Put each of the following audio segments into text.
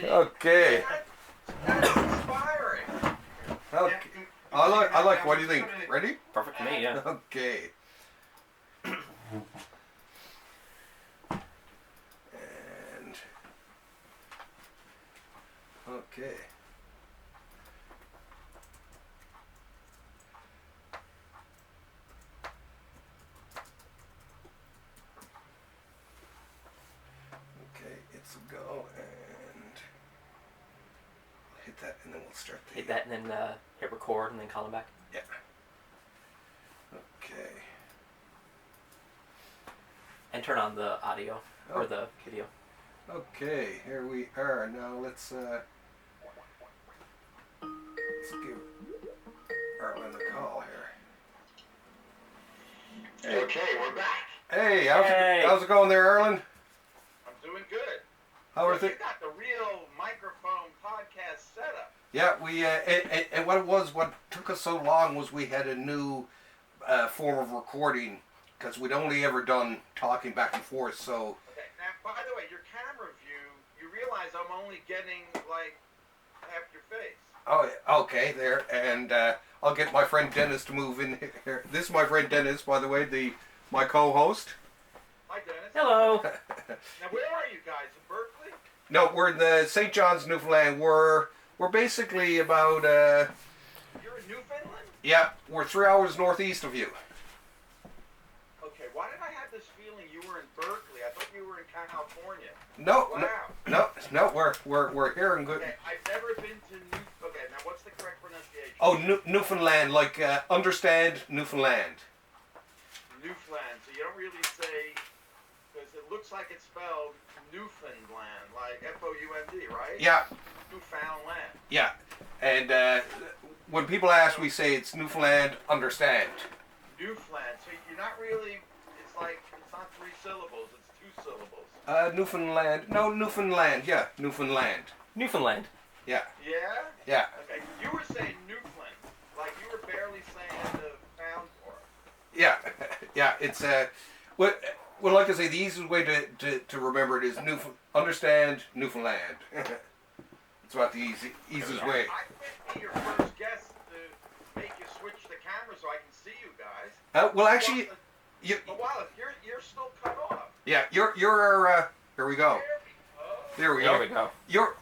Okay. That's inspiring. Okay. I like. What do you think? Ready? Perfect for me, yeah. Okay. And okay. Okay, it's a go, and hit that, and then we'll start. Hit that, and then hit record, and then call him back. Yeah. Okay. And turn on the audio or the video. Okay, here we are. Now let's give Arlen a call here. Hey. Okay, we're back. Hey, how's it going there, Arlen? I'm doing good. How are You things? got the real microphone podcast setup. Yeah, we and what took us so long was we had a new form of recording because we'd only ever done talking back and forth. So. Okay, now by the way, your camera view, you realize I'm only getting like half your face. Oh, okay, there, and I'll get my friend Dennis to move in here. This is my friend Dennis, by the way, my co-host. Hi, Dennis. Hello. Now, where are you guys? In Berkeley? No, we're in the St. John's, Newfoundland. We're basically about You're in Newfoundland? yeah, we're 3 hours northeast of you. Okay, why did I have this feeling you were in Berkeley? I thought you were in California. No, Wow. no, we're here in good. Okay, I've never been to Okay, now what's the correct pronunciation? Oh, Newfoundland, like understand Newfoundland. Newfoundland. So you don't really say, because it looks like it's spelled Newfoundland, like F-O-U-N-D, right? Yeah, Newfoundland. yeah, and when people ask, we say it's Newfoundland, understand. Newfoundland. So you're not really. It's like it's not 3 syllables. It's 2 syllables. Newfoundland. No, Newfoundland. Yeah, Newfoundland. Newfoundland. Yeah. Yeah. Yeah. Okay. You were saying Newfoundland, like you were barely saying the pound part. Yeah. Yeah. It's well, like I say, the easiest way to remember it is understand Newfoundland. It's about the easiest way. I could be your first guest to make you switch the camera so I can see you guys. Well, actually, But while if you're still cut off. yeah, you're here we go. There we go. There we go. You're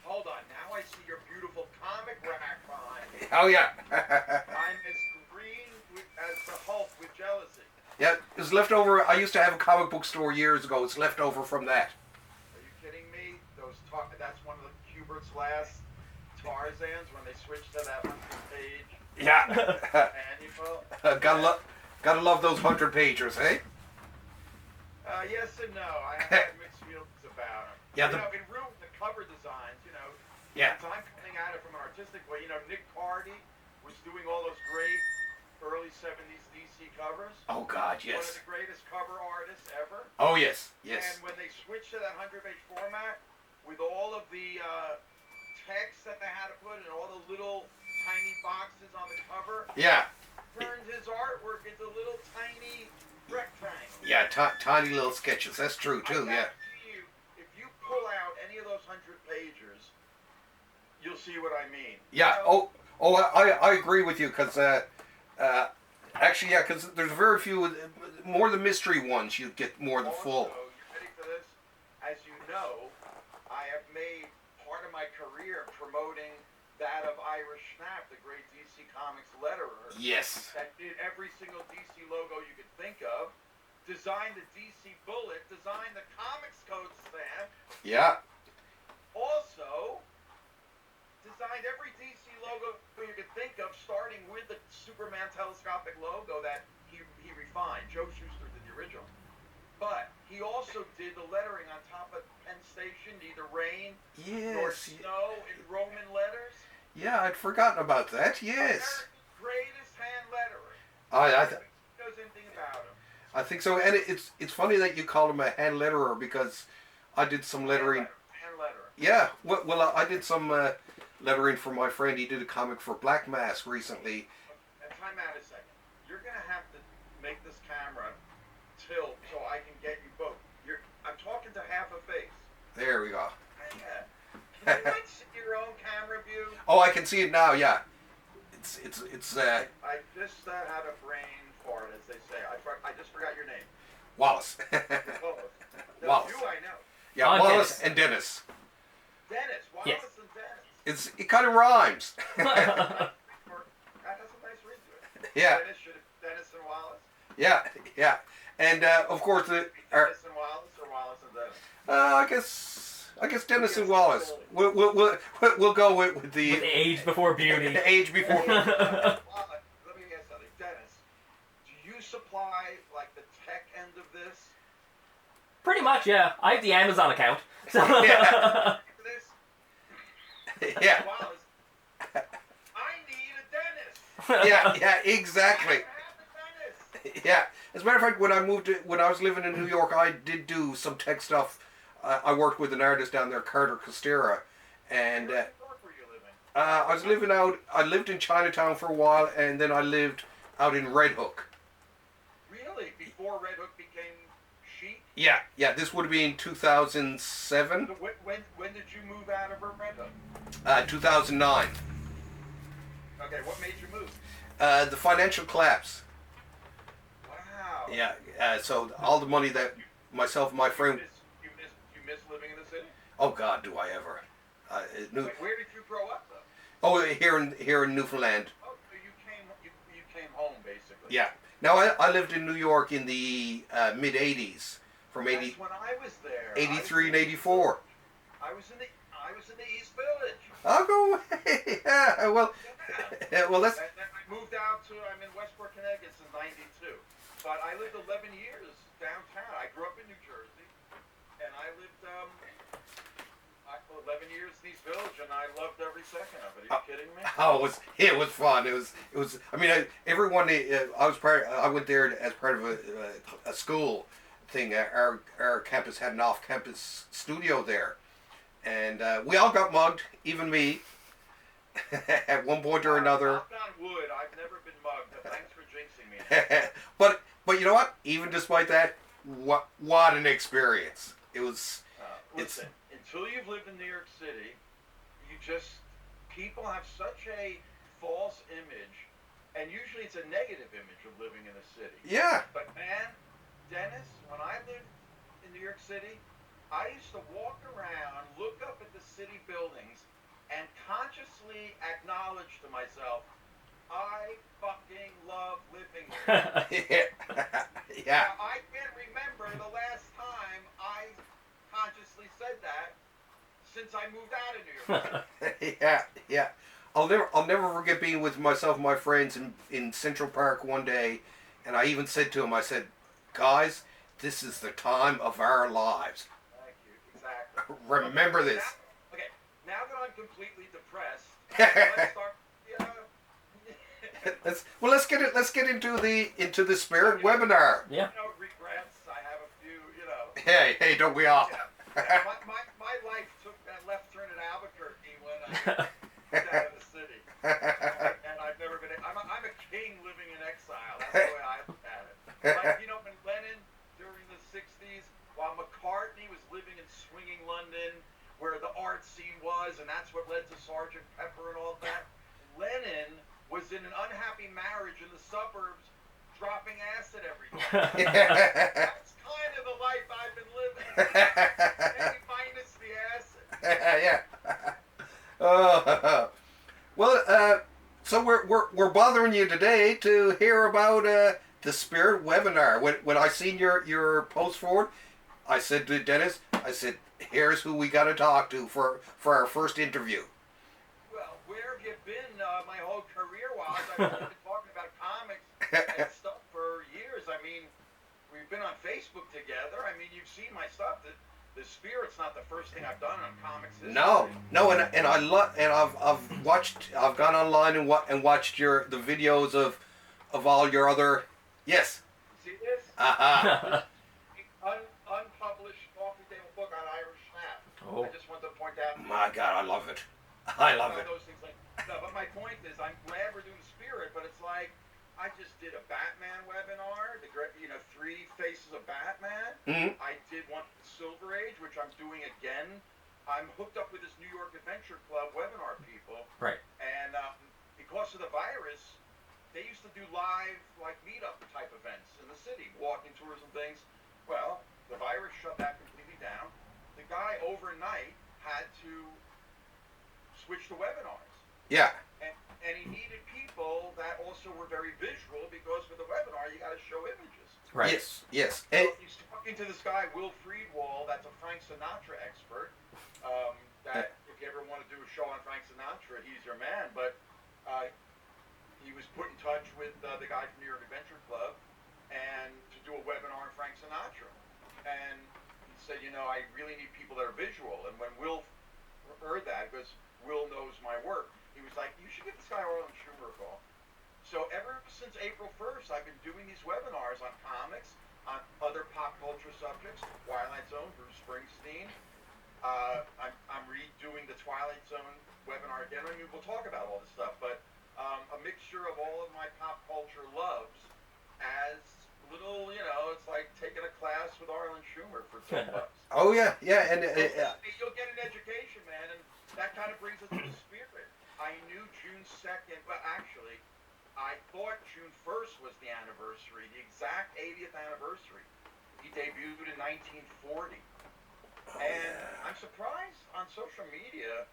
Hold on. Now I see your beautiful comic rack behind me. oh yeah. I'm as green as the Hulk with jealousy. Yeah, it's left over. I used to have a comic book store years ago. It's left over from that. Are you kidding me? That's one of the Kubert's last Tarzans when they switched to that 100-page Yeah. annual. Gotta love those 100-pagers, eh? Yes and no. I have mixed feelings about them. Yeah, in the cover designs, Yeah. since I'm coming at it from an artistic way, Nick Cardy was doing all those great early 70s DC covers. Oh God, One of yes. the greatest cover artists ever. Oh yes, yes. And when they switched to that 100-page format, with all of the text that they had to put and all the little tiny boxes on the cover, Yeah. turned his artwork into little tiny rectangles. Yeah, tiny little sketches. That's true too. I Yeah. guarantee you, if you pull out any of those 100-pagers, you'll see what I mean. Yeah. I agree with you because actually, yeah, because there's very few more the mystery ones. You get more the full. Also, you ready for this? As you know, I have made part of my career promoting that of Irish Snap, the great DC Comics letterer. Yes. That did every single DC logo you could think of, designed the DC Bullet, designed the Comics Code stamp, Yeah. also designed every DC logo you could think of, starting with the Superman telescopic logo that he refined. Joe Shuster did the original. But he also did the lettering on top of Penn Station, neither rain nor Yes. snow, in Roman letters. Yeah, I'd forgotten about that. Yes. America's greatest hand letterer. I Knows anything about him. I think so, and it's funny that you call him a hand letterer because I did some lettering. Hand letterer. Yeah, well, I did some lettering for my friend. He did a comic for Black Mask recently. And time out a second. You're gonna have to make this camera tilt so I can get you both. I'm talking to half a face. There we go. Can you not see your own camera view? Oh, I can see it now. Yeah, it's I just had a brain fart, as they say. I just forgot your name. Wallace. Oh, no, Wallace. you I know. Yeah, Oh, Wallace Dennis. and Dennis. Dennis. Wallace Yes. and Dennis. It kind of rhymes. That has a nice ring to it. Yeah. Dennis and Wallace. Yeah. And of course, Dennis and Wallace or Wallace and Dennis? I guess Dennis and Wallace. We'll go with the With age before beauty. age before. Let me ask something. Dennis, do you supply like the tech end of this? Pretty much, yeah. I have the Amazon account. So Yeah. This? Yeah. Wallace, I need a Dennis. Yeah, exactly. I have a Dennis. Yeah. As a matter of fact, when I was living in New York, I did do some tech stuff. I worked with an artist down there, Carter Costera, and Where were you living? I lived in Chinatown for a while, and then I lived out in Red Hook. Really? Before Red Hook became chic? Yeah. This would have been 2007, So when did you move out of Red Hook? 2009. Okay, what made you move? The financial collapse. Wow. Yeah. So all the money that myself and my friend. You miss living in the city? Oh God, do I ever? Where did you grow up though? Oh, here in Newfoundland. Oh, so you came home basically. Yeah. Now I lived in New York in the mid '80s, from That's when I was there. 83 and 84. I was in the East Village. I'll go away. Yeah. Well, that's. And then I moved out I'm in Westport, Connecticut since '92. But I lived 11 years downtown. I grew up in New Jersey, and I lived 11 years in East Village, and I loved every second of it. Are you kidding me? Oh, it was fun. It was. I mean, everyone. I went there as part of a school thing. Our campus had an off-campus studio there, and we all got mugged, even me, at one point or another. Knock on wood. I've never been mugged, but thanks for jinxing me. But you know what? Even despite that, what an experience! It was. Listen, until you've lived in New York City, people have such a false image, and usually it's a negative image of living in a city. Yeah. But man, Dennis, when I lived in New York City, I used to walk around, look up at the city buildings, and consciously acknowledge to myself, I fucking love living here. Yeah. Now, I can't remember the last time I consciously said that since I moved out of New York. Yeah. I'll never forget being with myself and my friends in Central Park one day, and I even said to them, I said, guys, this is the time of our lives. Thank you. Exactly. Remember this. Now that I'm completely depressed, let's start. Let's get into the spirit webinar. Yeah. Regrets. I have a few. Hey, don't we all? Yeah. My life took that left turn at Albuquerque when I moved out of the city, and I've never been. I'm a king living in exile. That's the way I look at it. Like when Lennon during the '60s, while McCartney was living in swinging London, where the art scene was, and that's what led to Sgt. Pepper and all that. Lennon was in an unhappy marriage in the suburbs, dropping acid every day. That's kind of the life I've been living. Maybe minus the acid. Yeah. So we're bothering you today to hear about the spirit webinar. When I seen your post for it, I said to Dennis, I said, here's who we got to talk to for our first interview. Well, where have you been my whole career, Wiles? I've only been talking about comics and stuff for years. I mean, we've been on Facebook together. I mean, you've seen my stuff. The spirit's not the first thing I've done on comics. No, and I've gone online and watched the videos of all your other. Yes. See this? Unpublished coffee table book on Irish Snap. Oh. I just want to point out. My God, I love it. I love it. Those things but my point is, I'm glad we're doing spirit, but it's like I just did a Batman webinar, the great, 3 faces of Batman. Mm-hmm. I did one for the Silver Age, which I'm doing again I'm hooked up with this New York Adventure Club webinar people, Right. and because of the virus, they used to do live like meetup type events in the city, walking tours and things. Well, the virus shut that completely down. The guy overnight had to switch to webinars. Yeah. And he needed people that also were very visual, because for the webinar you got to show images. Right. Yes. Yes. So he's talking to this guy, Will Friedwald, that's a Frank Sinatra expert. That if you ever want to do a show on Frank Sinatra, he's your man. But he was put in touch with the guy from New York Adventure Club, and to do a webinar on Frank Sinatra. And he said, I really need people that are visual. And when Will heard that, because Will knows my work, he was like, you should give this guy Arlen Schumer a call. So ever since April 1st, I've been doing these webinars on comics, on other pop culture subjects, Twilight Zone, Bruce Springsteen. I'm redoing the Twilight Zone webinar again. I mean, we'll talk about all this stuff, but a mixture of all of my pop culture loves as little, it's like taking a class with Arlen Schumer for $10. Oh yeah, yeah, and You'll get an education, man, and that kind of brings us to the spirit. I knew June 2nd, but actually, I thought June 1st was the anniversary, the exact 80th anniversary. He debuted in 1940. And I'm surprised on social media,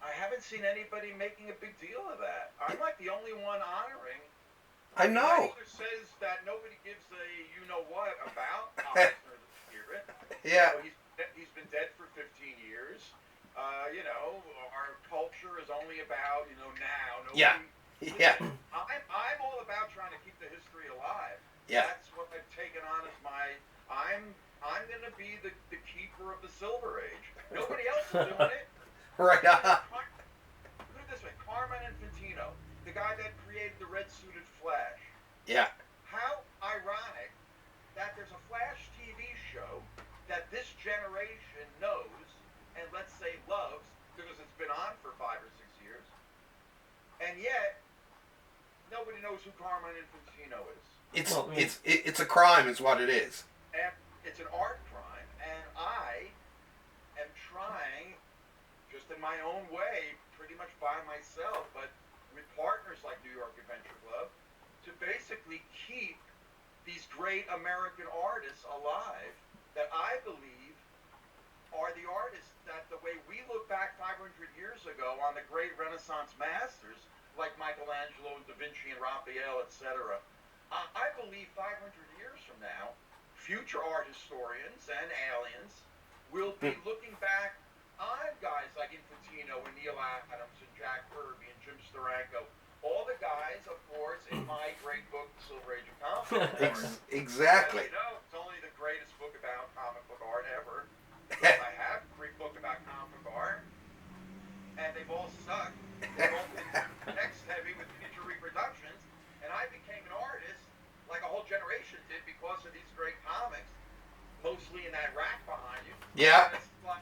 I haven't seen anybody making a big deal of that. I'm like the only one honoring. I know. Eisner says that nobody gives a you-know-what about Eisner the Spirit. Yeah. He's been dead for 15 years. Our culture is only about, now. Nobody, Yeah. Yeah. I'm all about trying to keep the history alive. Yeah. That's what I've taken on as I'm going to be the keeper of the Silver Age. Nobody else is doing it. Right. Put it this way, Carmen Infantino, the guy that created the red-suited Flash. Yeah. How ironic that there's a Flash TV show that this generation knows and let's say loves, because it's been on for 5 or 6 years, and yet nobody knows who Carmen Infantino is. It's a crime, is what it is. And it's an art crime, and I am trying, just in my own way, pretty much by myself, but with partners like New York Adventure Club, to basically keep these great American artists alive that I believe are the artists that the way we look back 500 years ago on the great Renaissance masters like Michelangelo and Da Vinci and Raphael, etc. I believe 500 years from now, future art historians and aliens will be looking back on guys like Infantino and Neil Adams and Jack Kirby and Jim Steranko, all the guys, of course, in my great book, The Silver Age of Comic Book Art. Exactly. And, it's only the greatest book about comic book art ever. I have a great book about comic book art, and they've all sucked. They've all been text heavy with picture reproductions, and I became an artist like a whole generation did because of these great comics, mostly in that rack behind you. Yeah. And it's like,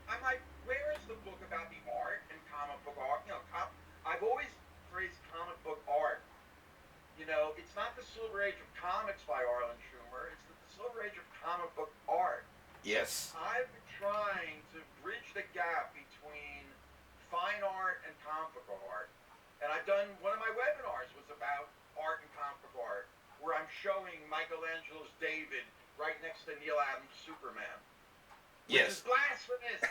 I'm like, where is the book about the art and comic book art? I've always praised comic book art. It's not the Silver Age of Comics by Arlen Schumer. It's the Silver Age of comic book art. Yes. I've been trying to bridge the gap between fine art and comic book art. And I've done, one of my webinars was about art and comic book art, where I'm showing Michelangelo's David right next to Neil Adams' Superman. Which Yes. is blasphemous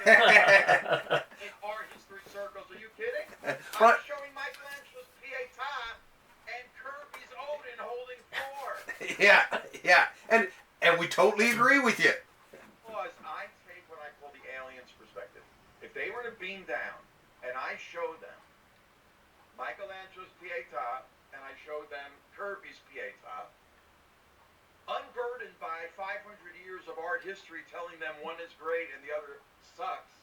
in art history circles. Are you kidding? But- I'm showing Michelangelo's Pietà and Kirby's Odin holding Thor. Yeah. Yeah. And we totally agree with you. Because I take what I call the alien's perspective. If they were to beam down and I show them Michelangelo's Pietà and I show them Kirby's Pietà, unburdened by 500 years of art history telling them one is great and the other sucks,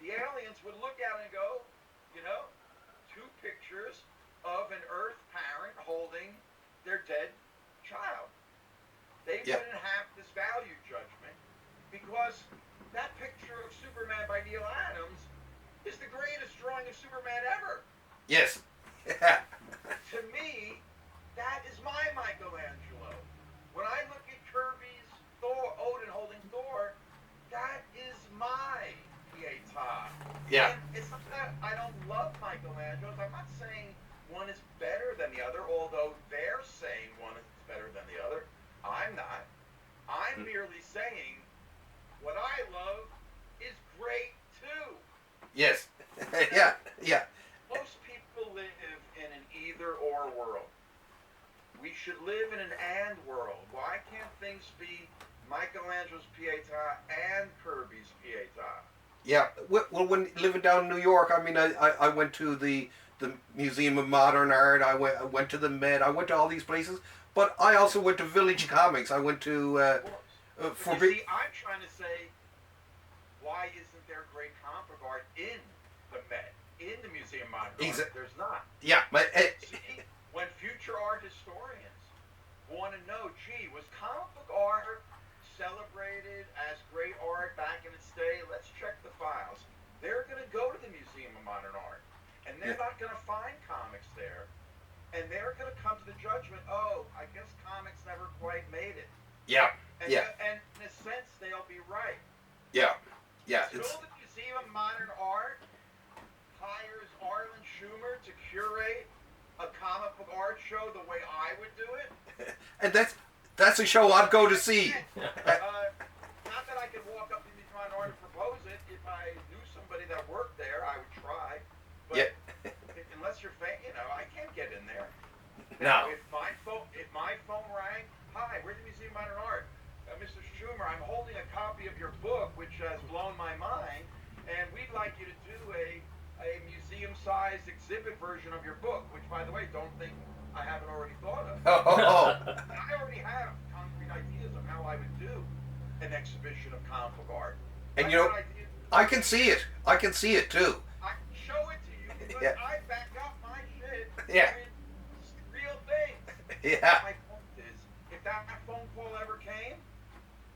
the aliens would look at it and go, 2 pictures of an Earth parent holding their dead child. They wouldn't have this value judgment because that picture of Superman by Neil Adams is the greatest drawing of Superman ever. Yes. To me, that is my Michelangelo. When I look at Kirby's Thor, Odin holding Thor, that is my Yeah. And it's not that I don't love Michelangelo's. I'm not saying one is better than the other, although they're saying one is better than the other. I'm not. I'm merely saying what I love is great too. Yes. Yeah. Yeah. Most people live in an either-or world. We should live in an and world. Why can't things be Michelangelo's Pietà and Kirby's Pietà? Yeah. Well, when living down in New York, I mean, I went to the Museum of Modern Art. I went to the Met. I went to all these places. But I also went to Village Comics. I went to Of course. for But you see, I'm trying to say, why isn't there great comic book art in the Met, in the Museum of Modern Art? There's not. Yeah. See, when future art historians want to know, gee, was comic book art celebrated as great art back in its day? Let's check the files. They're going to go to the Museum of Modern Art, and they're not going to find comics there, and they're going to come to the judgment, oh, I guess comics never quite made it. Yeah. And, Yeah. and in a sense, they'll be right. Yeah. Yeah. Still, the Museum of Modern Art hires Arlen Schumer to curate a comic book art show the way I would do it. And that's a show I'd go to see. Not that I could walk up to the Museum of Modern Art and propose it. If I knew somebody that worked there, I would try. But unless you're I can't get in there. No. If my phone rang, hi, we're the Museum of Modern Art. Mr. Schumer, I'm holding a copy of your book, which has blown my mind, and we'd like you to do a museum-sized exhibit version of your book, which, by the way, don't think I haven't already thought of. I already have concrete ideas of how I would do an exhibition of comic book art. And I can see it. I can see it too. I can show it to you because I back up my shit Yeah. with real things. Yeah. My point is, if that phone call ever came,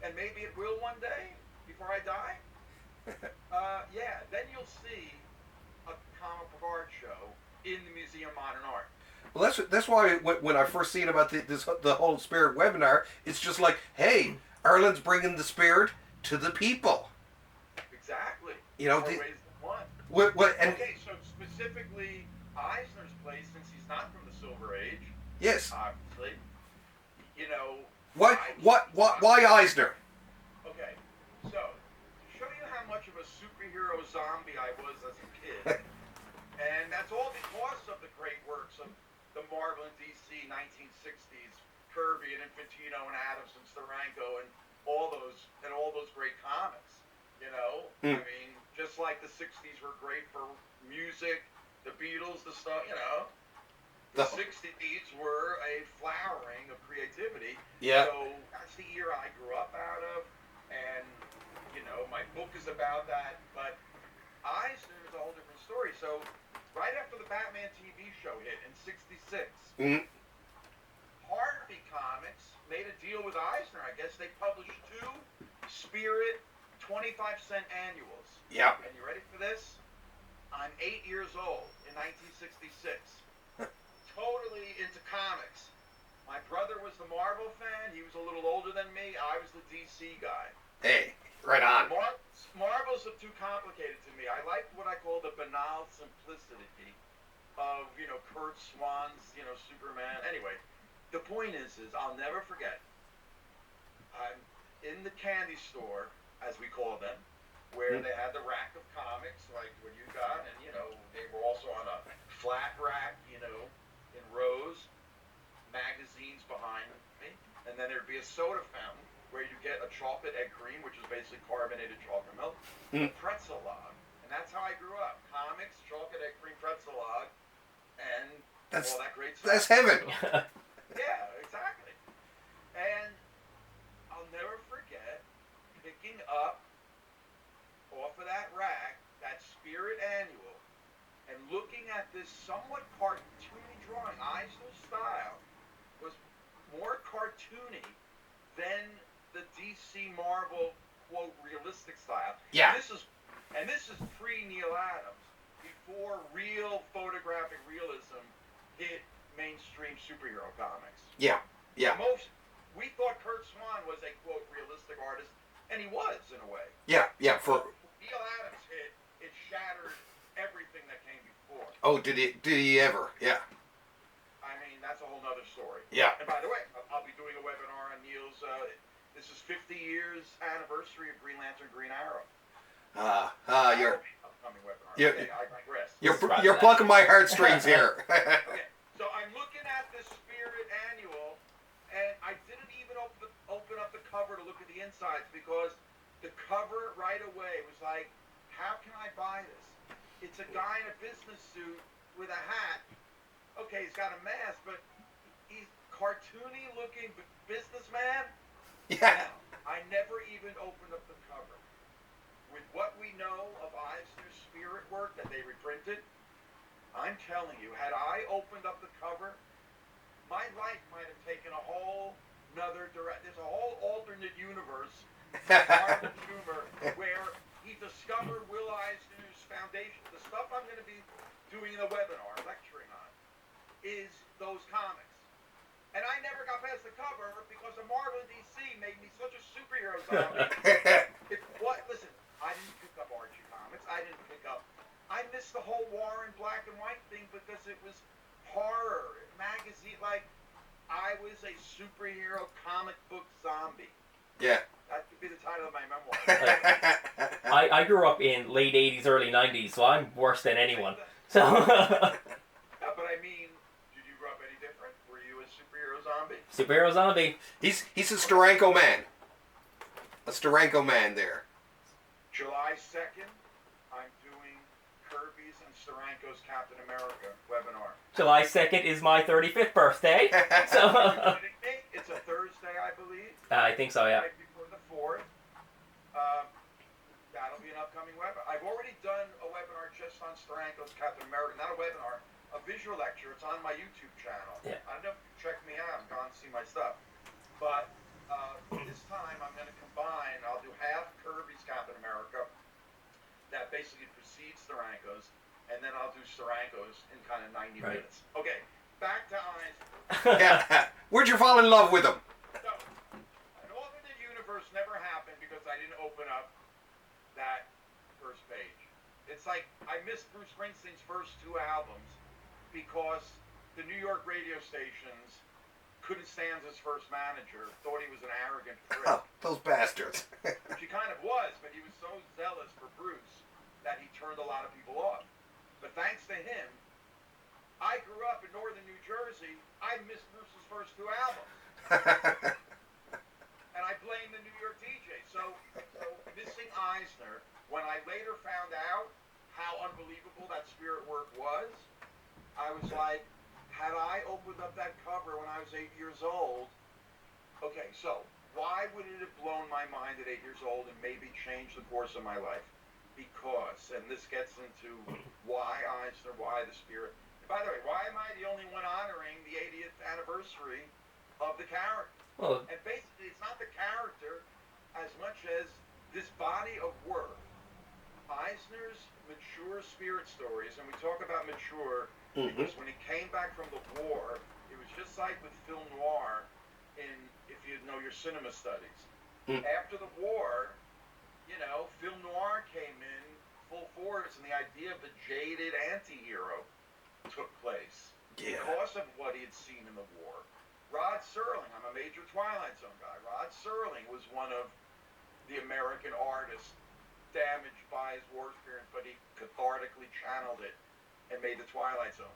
and maybe it will one day before I die, then you'll see a comic book art show in the Museum of Modern Art. Well, that's why when I first seen about the whole spirit webinar, it's just like, hey, Arlen's bringing the spirit to the people. Exactly. More ways than one. Okay, so specifically Eisner's place, since he's not from the Silver Age. Yes. Obviously. Why Eisner? Okay, so to show you how much of a superhero zombie I was as a kid, and that's all because of the great works of the Marvel and DC 1960s, Kirby and Infantino and Adams and Steranko and all those great comics. I mean, just like the 60s were great for music, the Beatles, the stuff, The 60s were a flowering of creativity. Yeah. So that's the era I grew up out of, and my book is about that. But Eisner is a whole different story. So right after the Batman TV show hit in '66, Harvey Comics made a deal with Eisner. I guess they published 2 Spirit 25-cent annuals. Yeah. And you ready for this? I'm 8 years old in 1966. Totally into comics. My brother was the Marvel fan. He was a little older than me. I was the DC guy. Hey, right on. Marvel's too complicated to me. I like what I call the banal simplicity of, Kurt Swan's, Superman. Anyway, the point is I'll never forget. I'm in the candy store, as we call them, where they had the rack of comics, like what you got, and, they were also on a flat rack, in rows, magazines behind me, and then there'd be a soda fountain where you get a chocolate egg cream, which is basically carbonated chocolate milk, a pretzel log, and that's how I grew up. Comics, chocolate egg cream, pretzel log, and all that great stuff. That's heaven. Yeah, exactly. And I'll never forget picking up off of that rack that Spirit Annual and looking at this somewhat cartoony drawing. Eisner's style was more cartoony than the DC Marvel, quote, realistic style. Yeah. This is pre-Neil Adams, before real photographic realism hit mainstream superhero comics. Yeah. Yeah. We thought Kurt Swan was a, quote, realistic artist, and he was, in a way. Yeah. Yeah. For Neil Adams hit, it shattered Oh, did he ever? Yeah. I mean, that's a whole nother story. Yeah. And by the way, I'll be doing a webinar on Neil's. This is 50 years anniversary of Green Lantern, Green Arrow. You're Upcoming webinar. Yeah. Okay, I digress. you're plucking my heartstrings here. Okay, so I'm looking at the Spirit Annual, and I didn't even open up the cover to look at the insides because the cover right away was like, how can I buy this? It's a guy in a business suit with a hat. Okay, he's got a mask, but he's cartoony looking businessman. Yeah. Now, I never even opened up the cover. With what we know of Eisner's Spirit work that they reprinted, I'm telling you, had I opened up the cover, my life might have taken a whole nother direction. There's a whole alternate universe with Arlen Schumer where he discovered Will Eisner's foundation. The stuff I'm going to be doing in a webinar, lecturing on, is those comics. And I never got past the cover because the Marvel and DC made me such a superhero zombie. Listen, I didn't pick up Archie comics. I missed the whole War in black and white thing because it was horror, magazine, like, I was a superhero comic book zombie. Yeah. That could be the title of my memoir. I grew up in late 80s, early 90s, so I'm worse than anyone. So. Yeah, but I mean, did you grow up any different? Were you a superhero zombie? Superhero zombie. He's a Steranko man. A Steranko man there. July 2nd, I'm doing Kirby's and Steranko's Captain America webinar. July 2nd is my 35th birthday. So. It's a Thursday, I believe. I think so, yeah. Right before the 4th. That'll be an upcoming webinar. I've already done a webinar just on Steranko's Captain America. Not a webinar, a visual lecture. It's on my YouTube channel. Yeah. I don't know if you check me out. Go and see my stuff. But this time I'm going to combine. I'll do half Kirby's Captain America. That basically precedes Steranko's. And then I'll do Steranko's in kind of 90 minutes. Okay, back to Eisner. Yeah. Where'd you fall in love with him? So, an alternate universe never happened because I didn't open up that first page. It's like I missed Bruce Springsteen's first 2 albums because the New York radio stations couldn't stand his first manager, thought he was an arrogant prick. Oh, those bastards. Which he kind of was, but he was so zealous for Bruce that he turned a lot of people off. But thanks to him, I grew up in northern New Jersey. I missed Bruce's first 2 albums. And I blame the New York DJ. So missing Eisner, when I later found out how unbelievable that Spirit work was, I was like, had I opened up that cover when I was 8 years old, okay, so why would it have blown my mind at 8 years old and maybe changed the course of my life? Because, and this gets into why Eisner, why the Spirit. And by the way, why am I the only one honoring the 80th anniversary of the character? Well, And basically, it's not the character as much as this body of work. Eisner's mature Spirit stories, and we talk about mature because when he came back from the war, it was just like with film noir, if you know your cinema studies. After the war, film noir came in full force, and the idea of the jaded anti-hero took place because of what he had seen in the war. Rod Serling, I'm a major Twilight Zone guy. Rod Serling was one of the American artists damaged by his war experience, but he cathartically channeled it and made the Twilight Zone.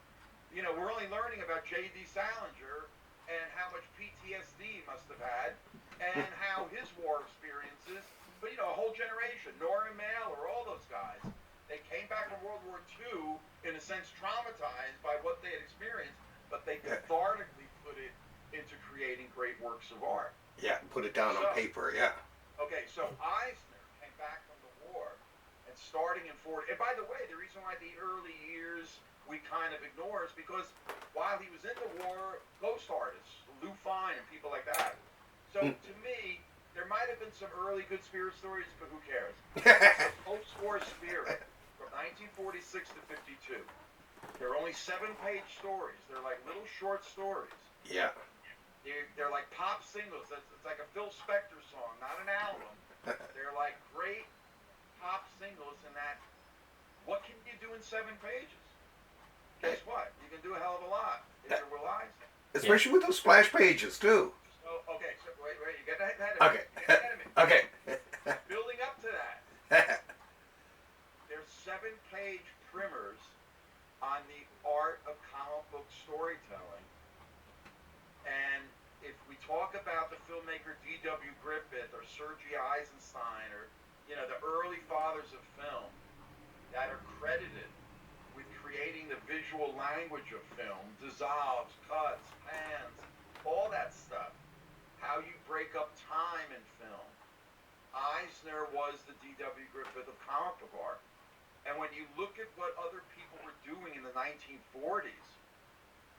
We're only learning about J.D. Salinger and how much PTSD he must have had and how his war experiences, but a whole generation, Norman Mailer, all those guys, they came back from World War II, in a sense, traumatized by what they had experienced, but they cathartically put it into creating great works of art. Yeah, put it down on paper, yeah. Okay, so Eisner came back from the war, and starting in 40, and by the way, the reason why the early years we kind of ignore is because while he was in the war, ghost artists, Lou Fine and people like that. So to me, there might have been some early good Spirit stories, but who cares? Post-war Spirit from 1946 to 52. They're only 7-page stories. They're like little short stories. Yeah. They're like pop singles. It's like a Phil Spector song, not an album. They're like great pop singles in that, what can you do in 7 pages? guess what? You can do a hell of a lot if you're Will Eisner. Especially with those splash pages too. So, okay, so wait, you get ahead of Okay. me. Get ahead of me. Okay. Building up to that, there's 7-page primers on the art of comic book storytelling. And if we talk about the filmmaker D.W. Griffith or Sergei Eisenstein or, the early fathers of film that are credited with creating the visual language of film, dissolves, cuts, pans, all that stuff, how you break up time in film. Eisner was the D.W. Griffith of comic book art. And when you look at what other people were doing in the 1940s,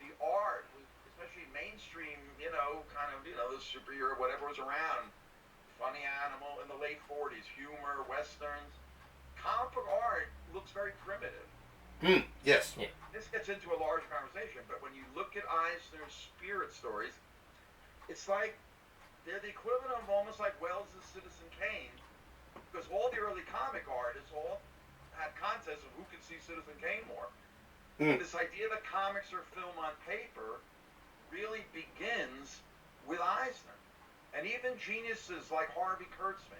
the art was, especially mainstream, the superhero, whatever was around, Funny Animal in the late 40s, humor, westerns. Comic book art looks very primitive. Yes. Yeah. This gets into a large conversation, but when you look at Eisner's spirit stories, it's like they're the equivalent of almost like Wells' Citizen Kane, because all the early comic artists all had contests of who could see Citizen Kane more. This idea that comics are film on paper really begins with Eisner. And even geniuses like Harvey Kurtzman,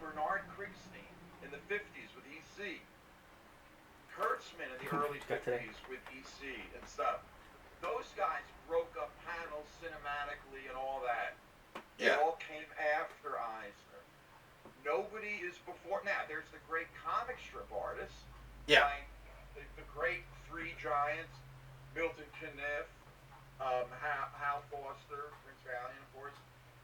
Bernard Krigstein in the 50s with EC, Kurtzman in the early 50s with EC and stuff. Those guys broke up panels cinematically and all that. Yeah. It all came after Eisner. Nobody is before. Now, there's the great comic strip artists. Yeah. Like the great three giants, Milton Caniff, Hal Foster, Prince Valiant, of course,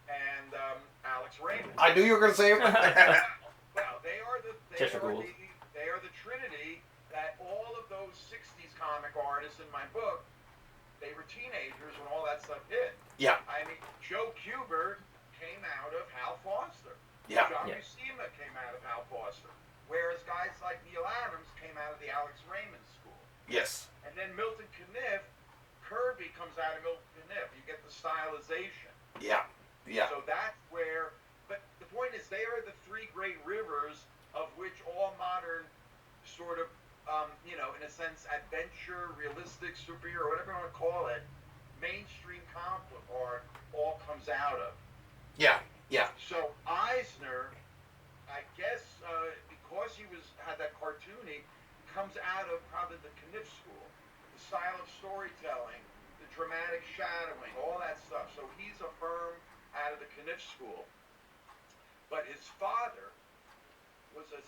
and Alex Raymond. I knew you were going to say it. Well, they are the trinity that all of those 60s comic artists in my book, they were teenagers when all that stuff hit. Yeah. I mean, Joe Kubert came out of Hal Foster. Yeah. John Buscema came out of Hal Foster. Whereas guys like Neil Adams came out of the Alex Raymond school. Yes. And then Milton Caniff, Kirby comes out of Milton Caniff. You get the stylization. Yeah. Yeah. So that's where, but the point is they are the three great rivers of which all modern sort of, in a sense, adventure, realistic, superhero, whatever you want to call it, mainstream comic book art all comes out of. Yeah. Yeah. So Eisner, I guess, because he had that cartoony, comes out of probably the Kniff school, the style of storytelling, the dramatic shadowing, all that stuff. So he's a firm out of the Kniff school. But his father was a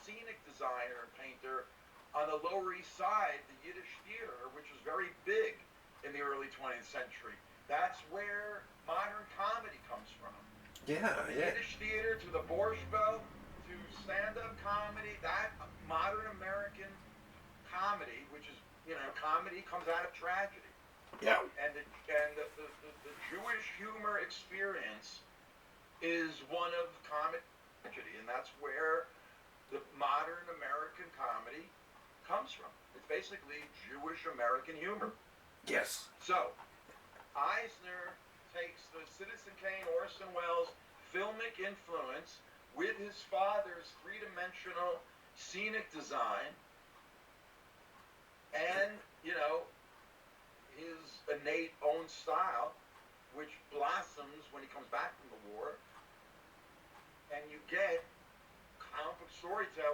scenic designer and painter on the Lower East Side, the Yiddish Theater, which was very big in the early 20th century. That's where modern comedy comes from. Yeah. The Yeah. Yiddish Theater to the Borscht Belt to stand-up comedy, that modern American comedy, which is, comedy comes out of tragedy. Yeah. And the Jewish humor experience is one of tragedy, and that's where the modern American comedy comes from. It's basically Jewish American humor. Yes. So, Eisner takes the Citizen Kane, Orson Welles filmic influence with his father's three-dimensional scenic design and, his innate own style, which blossoms when he comes back from the war, and you get comic book storytelling